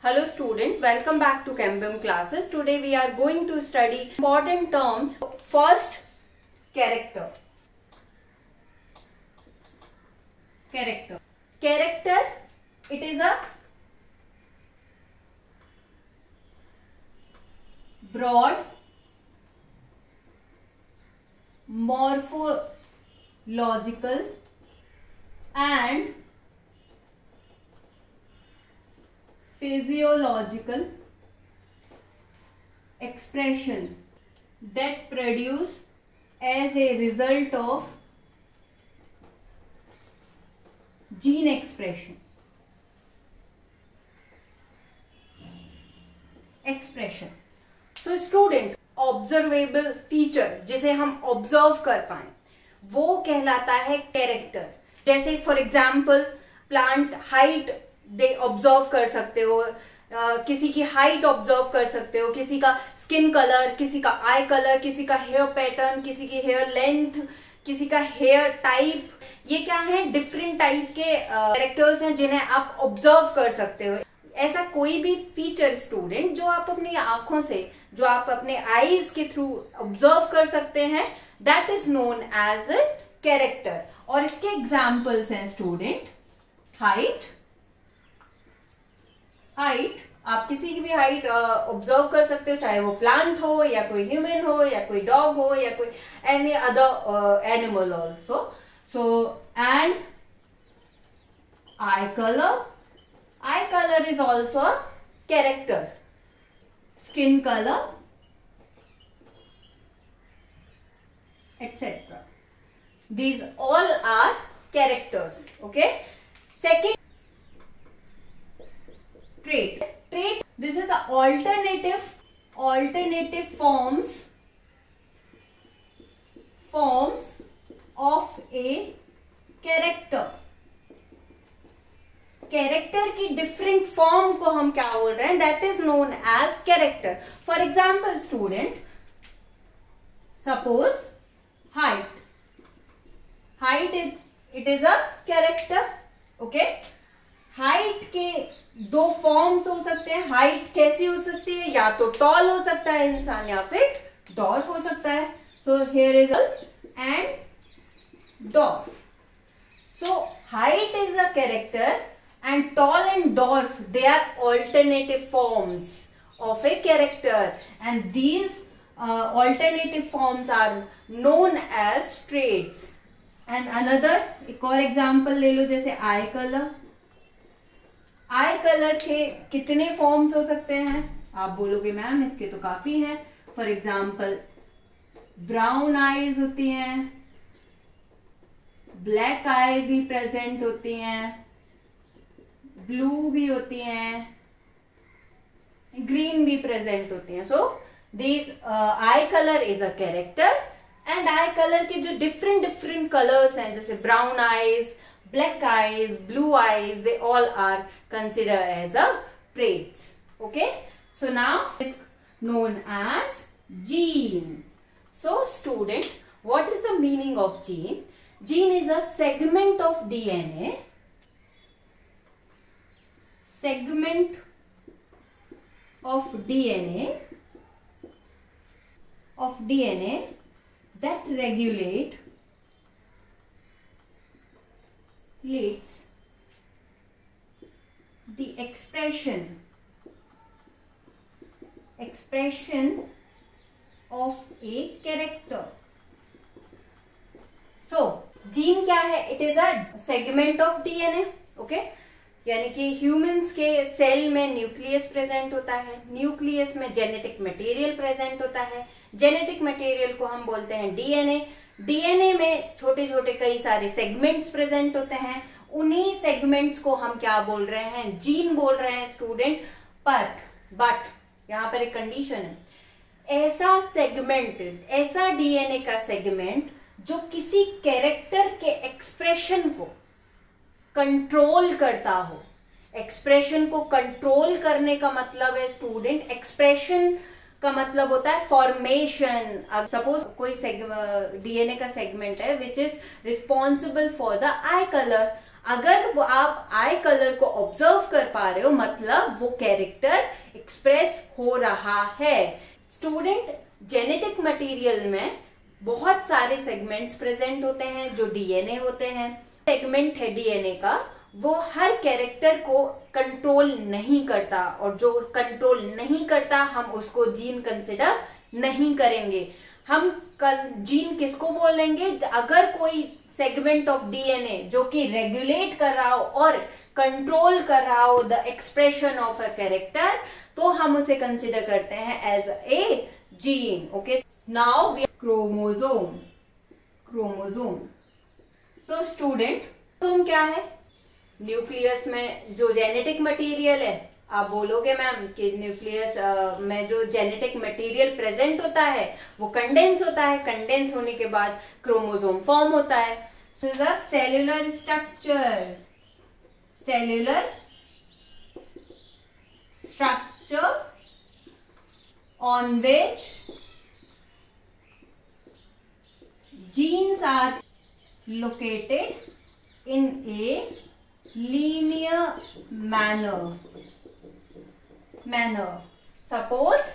Hello student, welcome back to ChemBim classes. Today we are going to study important terms. First, character. Character. Character, it is a broad morphological and physiological expression that produce as a result of gene expression. So student, observable feature जिसे हम observe कर पाए वो कहलाता है character. जैसे for example plant height they observe कर सकते हो, किसी की हाइट ऑब्जर्व कर सकते हो, किसी का स्किन कलर, किसी का आई कलर, किसी का हेयर पैटर्न, किसी की हेयर लेंथ, किसी का हेयर टाइप. ये क्या है? डिफरेंट टाइप के कैरेक्टर्स हैं जिन्हें आप ऑब्जर्व कर सकते हो. ऐसा कोई भी फीचर स्टूडेंट जो आप अपनी आंखों से, जो आप अपने आईज के थ्रू ऑब्जर्व कर सकते हैं, that is known as a character. और इसके एग्जाम्पल्स हैं स्टूडेंट. हाइट, आप किसी की भी हाइट ऑब्जर्व कर सकते हो, चाहे वो प्लांट हो या कोई ह्यूमन हो या कोई डॉग हो या कोई any other animal also. So and eye colour is also a character. Skin colour etc. These all are characters. Okay. Second, trait. This is the alternative forms of a character. Character की different form को हम क्या बोल रहे हैं? That is known as character. For example student, suppose height it is a character. Okay. Height के दो forms हो सकते हैं. हाइट कैसी हो सकती है? या तो टॉल हो सकता है इंसान या फिर डॉर्फ हो सकता है. So here is and dwarf. So height is a character and tall and dwarf, they are alternative forms of a character, and these alternative forms are known as traits. And another, एक और example ले लो, जैसे आई colour के कितने forms हो सकते हैं? आप बोलोगे मैम इसके तो काफी हैं. फॉर एग्जाम्पल ब्राउन आईज होती हैं, ब्लैक आई भी प्रेजेंट होती हैं, ब्लू भी होती हैं, ग्रीन भी प्रेजेंट होती हैं. So this eye colour is a character. And eye colour के जो डिफरेंट कलर्स हैं, जैसे brown eyes, black eyes, blue eyes, they all are consider as a traits. Okay. So now is known as gene. So student, what is the meaning of gene? Gene is a segment of DNA that regulates the expression of a character. So gene क्या है? It is a segment of DNA. Okay. यानी कि humans के cell में nucleus present होता है. Nucleus में genetic material present होता है. जेनेटिक मटेरियल को हम बोलते हैं डीएनए. डीएनए में छोटे छोटे कई सारे सेगमेंट्स प्रेजेंट होते हैं. उन्हीं सेगमेंट्स को हम क्या बोल रहे हैं? जीन बोल रहे हैं स्टूडेंट. बट यहां पर एक कंडीशन है. ऐसा डीएनए का सेगमेंट जो किसी कैरेक्टर के एक्सप्रेशन को कंट्रोल करता हो. एक्सप्रेशन को कंट्रोल करने का मतलब है स्टूडेंट, एक्सप्रेशन का मतलब होता है फॉर्मेशन. अब सपोज कोई डीएनए का सेगमेंट है which is responsible for the I colour. अगर वो आप आई कलर को ऑब्जर्व कर पा रहे हो, मतलब वो कैरेक्टर एक्सप्रेस हो रहा है। स्टूडेंट, जेनेटिक मटेरियल में बहुत सारे सेगमेंट्स प्रेजेंट होते हैं जो डीएनए होते हैं। सेगमेंट है डीएनए का, वो हर कैरेक्टर को कंट्रोल नहीं करता, और जो कंट्रोल नहीं करता हम उसको जीन कंसिडर नहीं करेंगे। हम जीन किसको बोलेंगे? अगर कोई सेगमेंट ऑफ डीएनए जो कि रेगुलेट कर रहा हो और कंट्रोल कर रहा हो the expression of a character, तो हम उसे कंसिडर करते हैं as a gene. Okay, now we chromosome. Chromosome तो स्टूडेंट, क्रोमोसोम क्या है? न्यूक्लियस में जो जेनेटिक मटेरियल है, आप बोलोगे मैम कि न्यूक्लियस में जो जेनेटिक मटेरियल प्रेजेंट होता है वो कंडेंस होता है, कंडेंस होने के बाद क्रोमोसोम फॉर्म होता है। Cellular structure, cellular structure on which genes are located in a linear manner. Suppose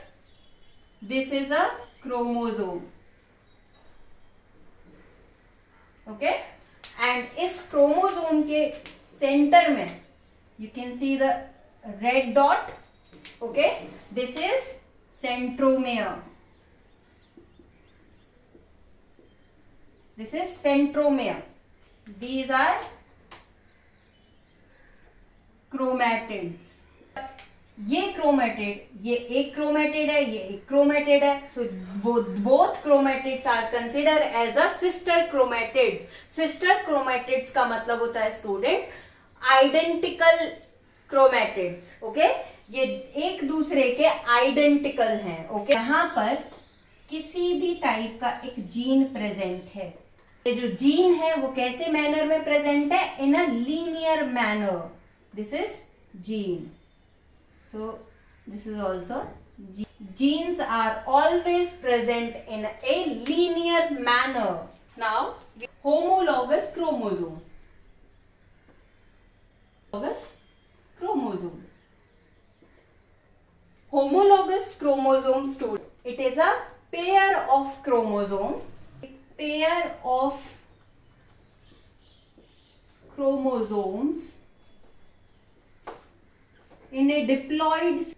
this is a chromosome, okay, and इस क्रोमोसोम के सेंटर में you can see the red dot, okay, this is centromere. This is centromere. These are chromatids. ये chromatid, ये एक chromatid है, ये एक chromatid है, so both chromatids are consider as a sister chromatids. Sister chromatids का मतलब होता है स्टूडेंट आइडेंटिकल क्रोमेटिड्स। ओके, ये एक दूसरे के आइडेंटिकल हैं। ओके, यहाँ पर किसी भी टाइप का एक जीन प्रेजेंट है। ये जो जीन है वो कैसे मैनर में प्रेजेंट है? In a linear manner. This is gene, so this is also genes are always present in a linear manner. Now homologous chromosome. Homologous chromosome student, it is a pair of chromosome, chromosomes in a diploid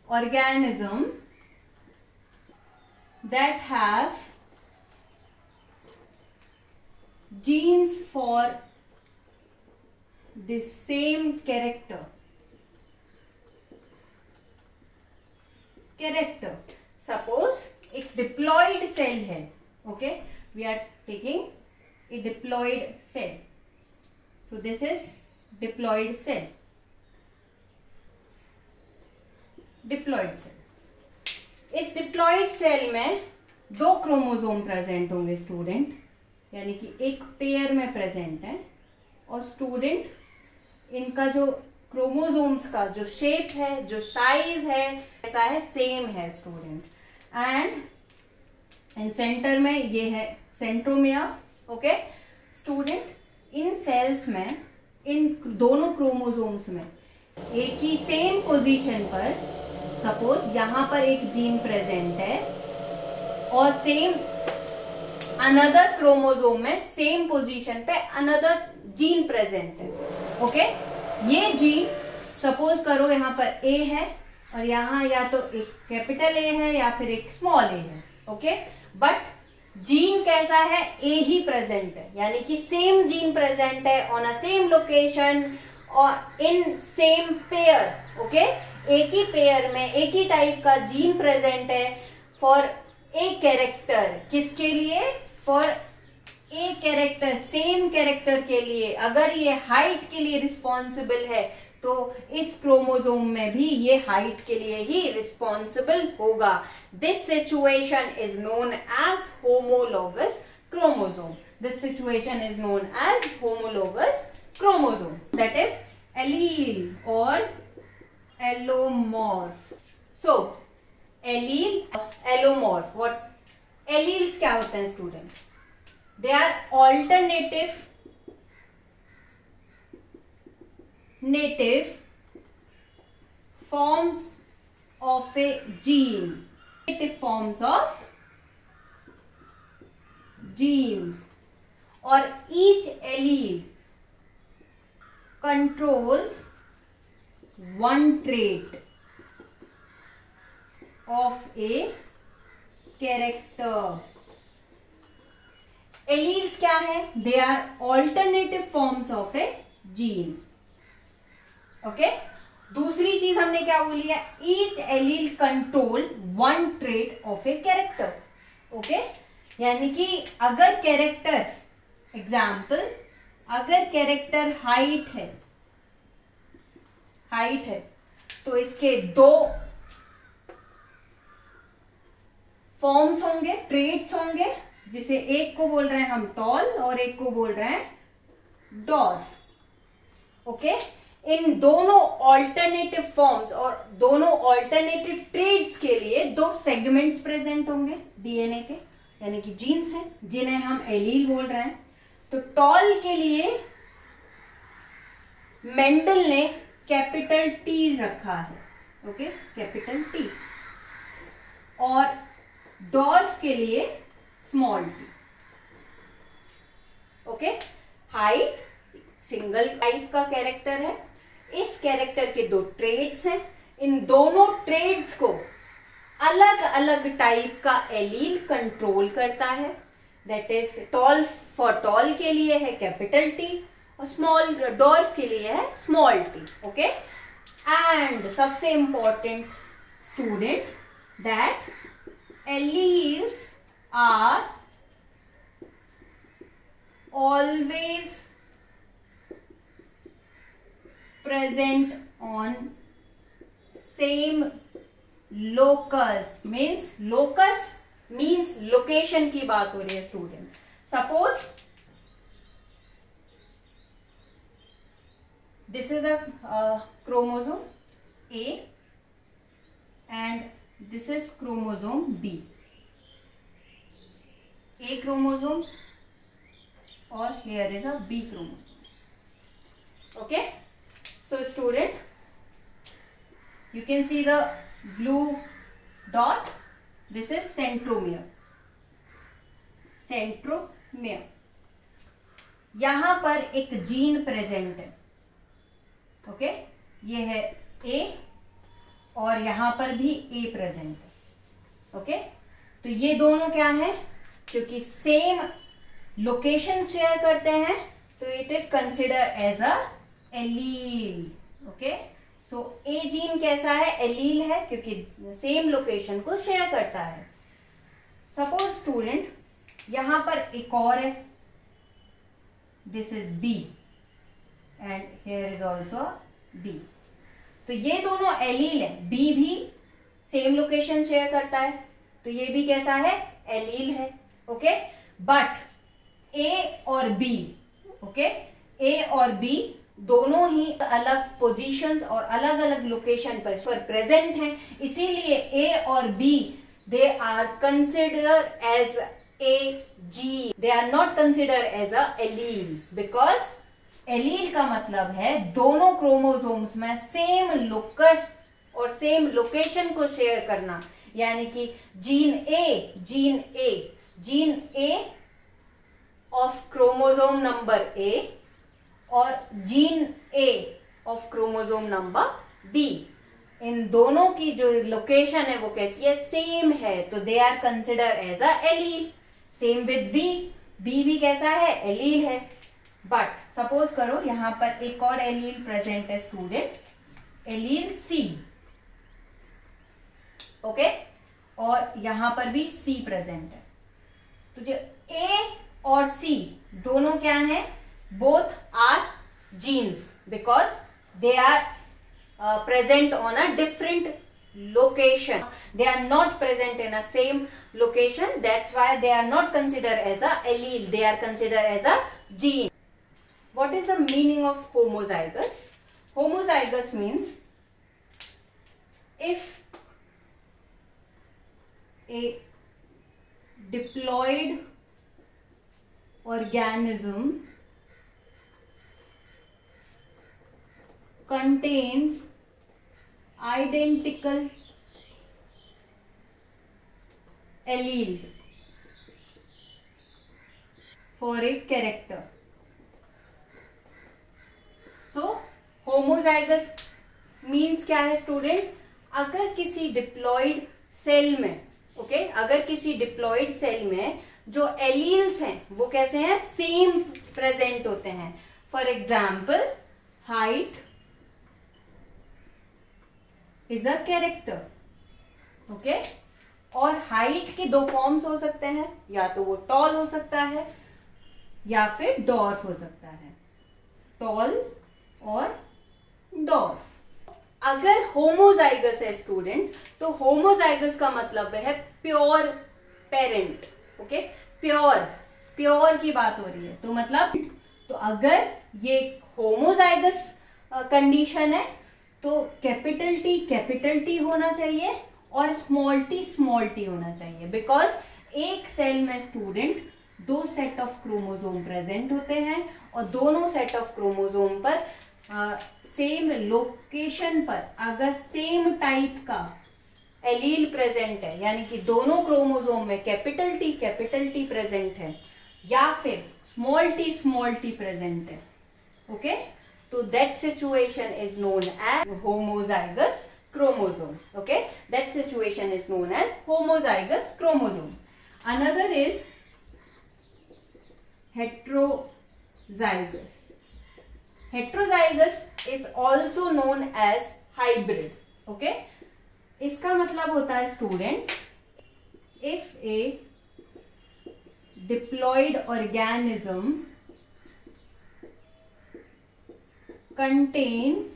organism that have genes for the same character. Suppose एक diploid cell है, okay, we are taking a diploid cell, so this is diploid cell. इस diploid cell में दो chromosome present होंगे student, यानी कि एक pair में प्रेजेंट है। और स्टूडेंट इनका जो क्रोमोसोम्स का जो शेप है, जो साइज है, ऐसा है, सेम है स्टूडेंट। एंड इन सेंटर में ये है सेंट्रोमियर। ओके स्टूडेंट, इन सेल्स में इन दोनों क्रोमोसोम्स में एक ही सेम पोजीशन पर, सपोज यहां पर एक जीन प्रेजेंट है और सेम अनदर क्रोमोसोम में सेम पोजीशन पे अनदर जीन प्रेजेंट है। ओके, ये जीन सपोज करो यहाँ पर ए है और यहाँ या तो एक कैपिटल ए है या फिर एक स्मॉल ए है। ओके, बट जीन कैसा है? ए ही प्रेजेंट है, यानी कि सेम जीन प्रेजेंट है ऑन अ सेम लोकेशन और इन सेम पेयर। ओके, एक ही पेयर में एक ही टाइप का जीन प्रेजेंट है फॉर ए कैरेक्टर। किसके लिए? For a character, same character के लिए। अगर ये हाइट के लिए रिस्पॉन्सिबल है तो इस क्रोमोसोम में भी ये हाइट के लिए ही रिस्पॉन्सिबल होगा। This situation is known as homologous chromosome. This situation is known as homologous chromosome, that is allele और allelomorph. So allele, allelomorph, what alleles क्या होते हैं student? They are alternative native forms of a gene. Native forms of genes, or each allele controls one trait of a character. Alleles क्या है? They are alternative forms of a gene. Okay दूसरी चीज हमने क्या बोली है? Each allele control one trait of a character. Okay यानी कि अगर कैरेक्टर, एग्जाम्पल, अगर कैरेक्टर हाइट है तो इसके दो फॉर्म्स होंगे, ट्रेट्स होंगे, जिसे एक को बोल रहे हैं हम टॉल और एक को बोल रहे हैं डॉर्फ. ओके इन दोनों ऑल्टरनेटिव फॉर्म्स और दोनों ऑल्टरनेटिव ट्रेट्स के लिए दो सेगमेंट्स प्रेजेंट होंगे डीएनए के, यानी कि जीन्स हैं जिन्हें हम एलील बोल रहे हैं. तो टॉल के लिए मेंडल ने कैपिटल टी रखा है. Okay capital T. और डॉर्फ के लिए small T. Okay height single type का कैरेक्टर है. इस कैरेक्टर के दो ट्रेड्स हैं. इन दोनों ट्रेड्स को अलग अलग टाइप का एलील कंट्रोल करता है. That is tall, for tall के लिए है कैपिटल टी और स्मॉल डॉर्फ के लिए है स्मॉल टी. ओके एंड सबसे important student, that alleles are always present on same locus. locus means location की बात हो रही है student. Suppose this is a chromosome A and this is chromosome B. A chromosome or here is a B chromosome. Okay, so student, you can see the blue dot. This is centromere. Centromere. यहां पर एक gene present है. Okay ये है A और यहां पर भी A प्रेजेंट है. ओके तो ये दोनों क्या है? क्योंकि सेम लोकेशन शेयर करते हैं तो it is consider as a allele. Okay so a gene कैसा है? एलील है क्योंकि सेम लोकेशन को शेयर करता है. सपोज स्टूडेंट यहां पर एक और है. This is B and here is also B. तो ये दोनों एलील है. बी भी सेम लोकेशन शेयर करता है तो ये भी कैसा है? एलील है. ओके बट ए और बी, ओके ए और बी दोनों ही अलग पोजीशन और अलग अलग लोकेशन पर प्रेजेंट हैं. इसीलिए ए और B they are consider as a gene. They are not consider as a allele because allele का मतलब है दोनों क्रोमोसोम्स में सेम लोकस और सेम लोकेशन को शेयर करना. यानी कि gene A of chromosome number A और gene A of chromosome number B, इन दोनों की जो लोकेशन है वो कैसी है? सेम है. तो they are consider as a allele. Same with B. B भी कैसा है? एलील है. बट सपोज करो यहां पर एक और एलील प्रेजेंट है स्टूडेंट, एलील सी. ओके और यहां पर भी सी प्रेजेंट है. तो जो ए और सी दोनों क्या हैं? Both are genes because they are present on a different location. They are not present in a same location. That's why they are not considered as a allele. They are considered as a gene. What is the meaning of homozygous? Homozygous means if a diploid organism contains identical allele for a character. So homozygous means क्या है student? अगर किसी diploid cell में, okay, अगर किसी diploid cell में जो alleles हैं वो कैसे हैं? सेम प्रेजेंट होते हैं. For example height is a character, okay. और हाइट के दो फॉर्म्स हो सकते हैं, या तो वो टॉल हो सकता है या फिर डॉर्फ हो सकता है. टॉल और डॉर्फ. अगर होमोजाइगस है स्टूडेंट, तो होमोजाइगस का मतलब है प्योर पेरेंट, ओके. प्योर की बात हो रही है, तो मतलब, तो अगर ये होमोजाइगस कंडीशन है तो कैपिटल टी होना चाहिए और स्मॉल टी होना चाहिए. बिकॉज एक सेल में स्टूडेंट दो सेट ऑफ क्रोमोसोम प्रेजेंट होते हैं और दोनों सेट ऑफ क्रोमोसोम पर सेम लोकेशन पर अगर सेम टाइप का एलील प्रेजेंट है, यानी कि दोनों क्रोमोसोम में कैपिटल टी प्रेजेंट है या फिर स्मॉल टी प्रेजेंट है, ओके, तो that situation is known as homozygous chromosome. Okay, that situation is known as homozygous chromosome. Another is heterozygous. Heterozygous is also known as hybrid. Okay, इसका मतलब होता है student, if a diploid organism contains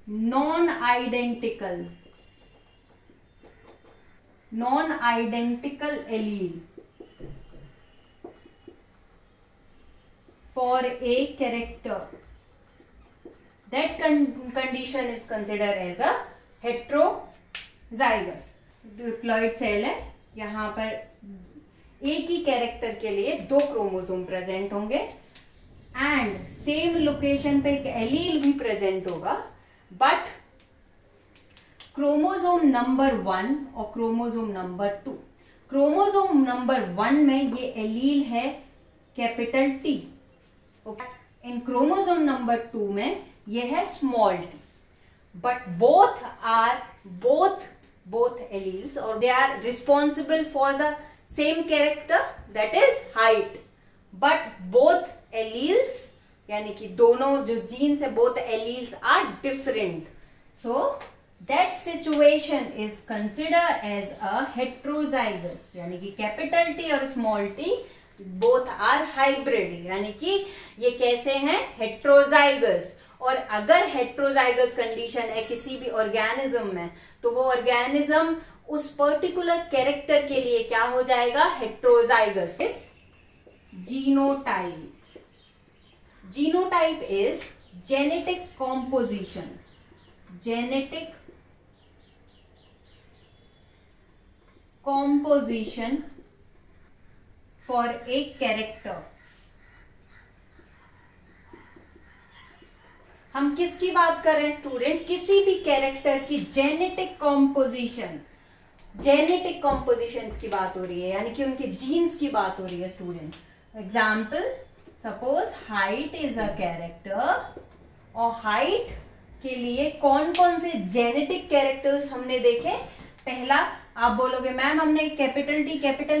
non-identical allele for a character, that condition is considered as a heterozygous. Diploid cell है, यहाँ पर एक ही character के लिए दो क्रोमोसोम प्रेजेंट होंगे एंड सेम लोकेशन पे एक एलील भी प्रेजेंट होगा, बट क्रोमोसोम नंबर 1 और क्रोमोसोम नंबर 2, क्रोमोसोम नंबर 1 में ये एलील है कैपिटल टी, इन क्रोमोसोम नंबर 2 में ये है small T. But both alleles or they are responsible for the same character, that is height, but both alleles यानी कि दोनों जो जीन्स है both alleles are different, so that situation is considered as a heterozygous, यानी कि capital T और small T both are hybrid, यानी कि ये कैसे हैं? हेट्रोजाइगस. और अगर हेट्रोजाइगस कंडीशन है किसी भी ऑर्गेनिज्म में, तो वो ऑर्गेनिज्म उस पर्टिकुलर कैरेक्टर के लिए क्या हो जाएगा? Heterozygous. Genotype is genetic composition, for a character. हम किसकी बात कर रहे हैं स्टूडेंट? किसी भी कैरेक्टर की जेनेटिक कॉम्पोजिशन की बात हो रही है, यानी कि उनके जीन्स की बात हो रही है student. Example, suppose height is a character, और हाइट के लिए कौन कौन से जेनेटिक कैरेक्टर्स हमने देखे? पहला आप बोलोगे मैम हमने कैपिटल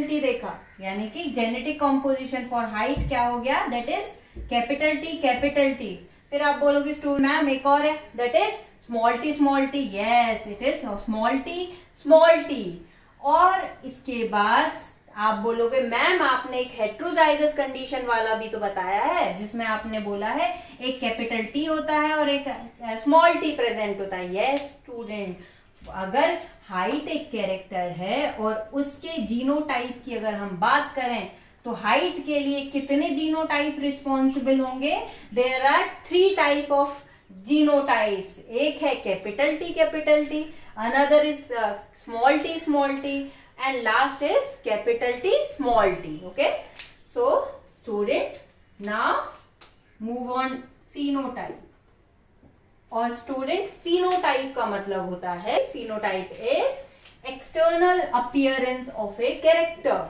टी देखा, यानी कि जेनेटिक कॉम्पोजिशन फॉर हाइट क्या हो गया? That is capital T. फिर आप बोलोगे स्टूडेंट मैम एक और है, that is small T. Yes, it is small T. और इसके बाद आप बोलोगे मैम आपने एक हेट्रोजाइगस कंडीशन वाला भी तो बताया है, जिसमें आपने बोला है एक कैपिटल टी होता है और एक स्मॉल टी प्रेजेंट होता है. यस स्टूडेंट, अगर हाइट एक कैरेक्टर है और उसके जीनोटाइप की अगर हम बात करें तो हाइट के लिए कितने जीनोटाइप रिस्पॉन्सिबल होंगे? There are 3 type of genotypes. एक है capital T, another is small T, and last is capital T, small t. Okay, so student, now move on phenotype. और स्टूडेंट phenotype का मतलब होता है, phenotype is external appearance of a character.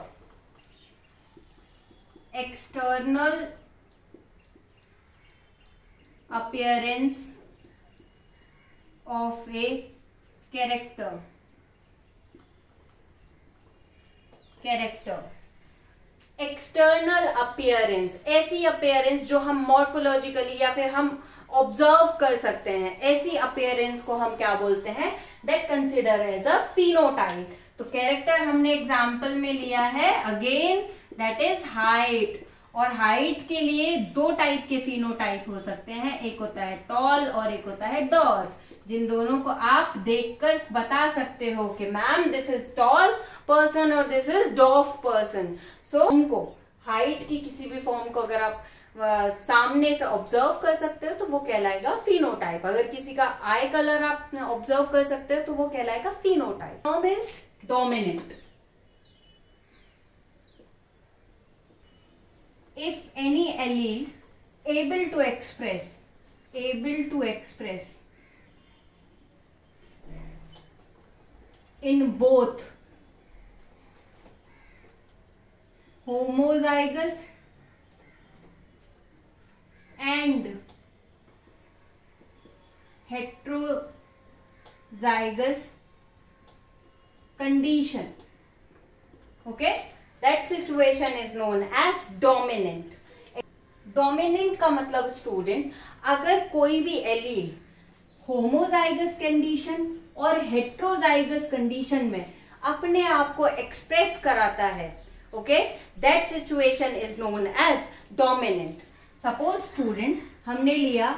External appearance of a character. External appearance, ऐसी appearance जो हम morphologically या फिर हम ऑब्जर्व कर सकते हैं, ऐसी अपीयरेंस को हम क्या बोलते हैं, that consider as a phenotype. तो कैरेक्टर हमने एग्जाम्पल में लिया है, अगेन दैट इज हाइट. और हाइट के लिए दो टाइप के फिनोटाइप हो सकते हैं, एक होता है टॉल और एक होता है डॉर्फ, जिन दोनों को आप देखकर बता सकते हो कि ma'am this is tall person और दिस इज डॉर्फ पर्सन. सो उनको हाइट की किसी भी फॉर्म को अगर आप सामने से ऑब्जर्व कर सकते हो तो वो कहलाएगा फिनोटाइप. अगर किसी का आई कलर आप ऑब्जर्व कर सकते हो तो वो कहलाएगा phenotype. Term is dominant. If any allele able to express in both homozygous and heterozygous condition, okay, that situation is known as dominant. Dominant का मतलब स्टूडेंट, अगर कोई भी एलील होमोजाइगस कंडीशन और हेट्रोजाइगस कंडीशन में अपने आप को एक्सप्रेस कराता है, okay, that situation is known as dominant. Suppose student हमने लिया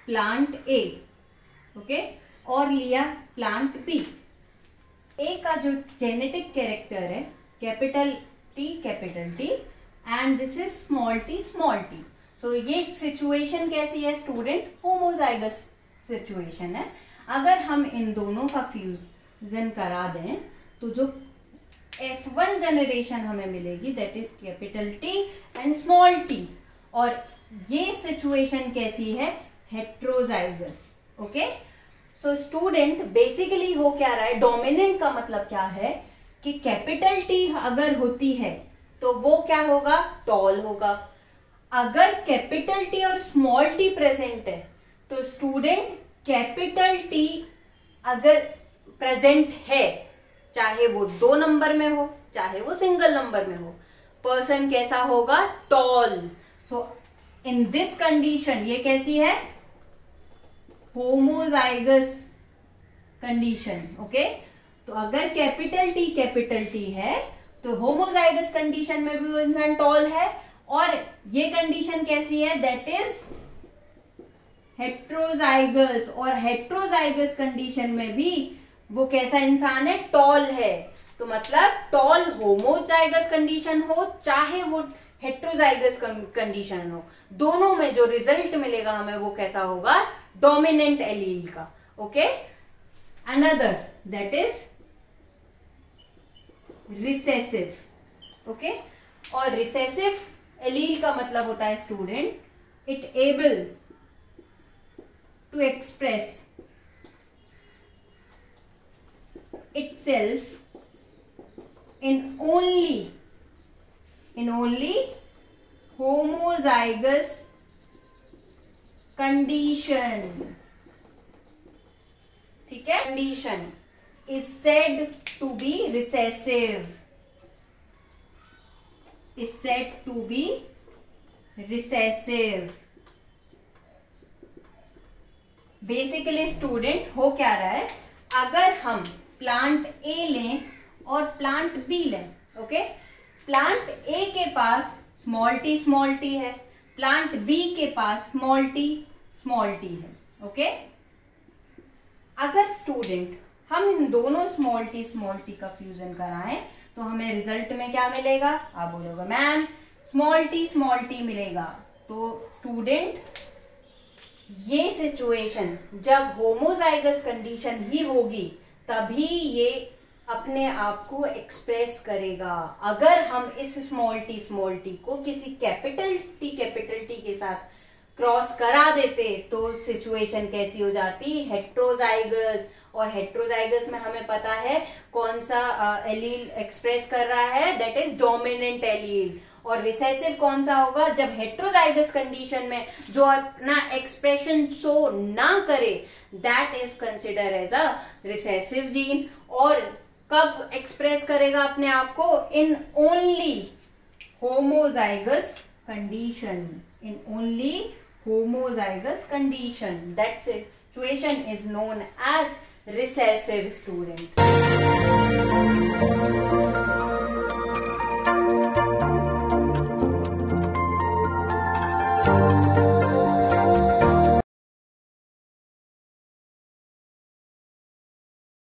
प्लांट ए, ओके, और लिया प्लांट बी. ए का जो जेनेटिक कैरेक्टर है capital T and this is small T. So ये सिचुएशन कैसी है स्टूडेंट, होमोजाइगस सिचुएशन है. अगर हम इन दोनों का फ्यूजन करा दें तो जो F1 जनरेशन हमें मिलेगी that is capital T and small T. और ये सिचुएशन कैसी है, heterozygous. Okay, so student basically हो क्या रहा है, डोमिनेंट का मतलब क्या है कि कैपिटल टी अगर होती है तो वो क्या होगा, टॉल होगा. अगर कैपिटल टी और स्मॉल टी प्रेजेंट है तो स्टूडेंट कैपिटल टी अगर प्रेजेंट है, चाहे वो 2 नंबर में हो चाहे वो सिंगल नंबर में हो, पर्सन कैसा होगा, tall. So in this condition ये कैसी है, होमोजाइगस कंडीशन. ओके, तो अगर कैपिटल टी है तो होमोजाइगस कंडीशन में भी वो इंसान टॉल है. और ये कंडीशन कैसी है, दैट इज हेट्रोजाइगस. और हेट्रोजाइगस कंडीशन में भी वो कैसा इंसान है, टॉल है. तो मतलब टॉल होमोजाइगस कंडीशन हो चाहे वो हेट्रोजाइगस कंडीशन हो, दोनों में जो रिजल्ट मिलेगा हमें वो कैसा होगा, डोमिनेंट एलील का. Okay, another that is recessive. Okay, और रिसेसिव एलील का मतलब होता है student, it able to express itself in only homozygous condition. ठीक है, condition is said to be recessive. Basically student हो क्या रहा है, अगर हम प्लांट ए लें और प्लांट बी लें, ओके, प्लांट ए के पास स्मॉल टी है, प्लांट बी के पास स्मॉल टी है. ओके, अगर स्टूडेंट हम इन दोनों स्मॉल टी का फ्यूजन कराएं तो हमें रिजल्ट में क्या मिलेगा, आप बोलोगे मैम स्मॉल टी मिलेगा. तो स्टूडेंट ये सिचुएशन जब होमोजाइगस कंडीशन ही होगी तभी ये अपने आप को एक्सप्रेस करेगा। अगर हम इस स्मॉल टी को किसी कैपिटल टी के साथ क्रॉस करा देते तो सिचुएशन कैसी हो जाती, हेट्रोजाइगस। और हेट्रोजाइगस में हमें पता है कौन सा एलील एक्सप्रेस कर रहा है, दैट इज डोमिनेंट एलील। और रिसेसिव कौन सा होगा, जब हेट्रोजाइगस कंडीशन में जो अपना एक्सप्रेशन शो ना करे, that is consider as a recessive gene. और कब एक्सप्रेस करेगा अपने आप को, in only homozygous condition, in only homozygous condition. That situation is known as recessive, student.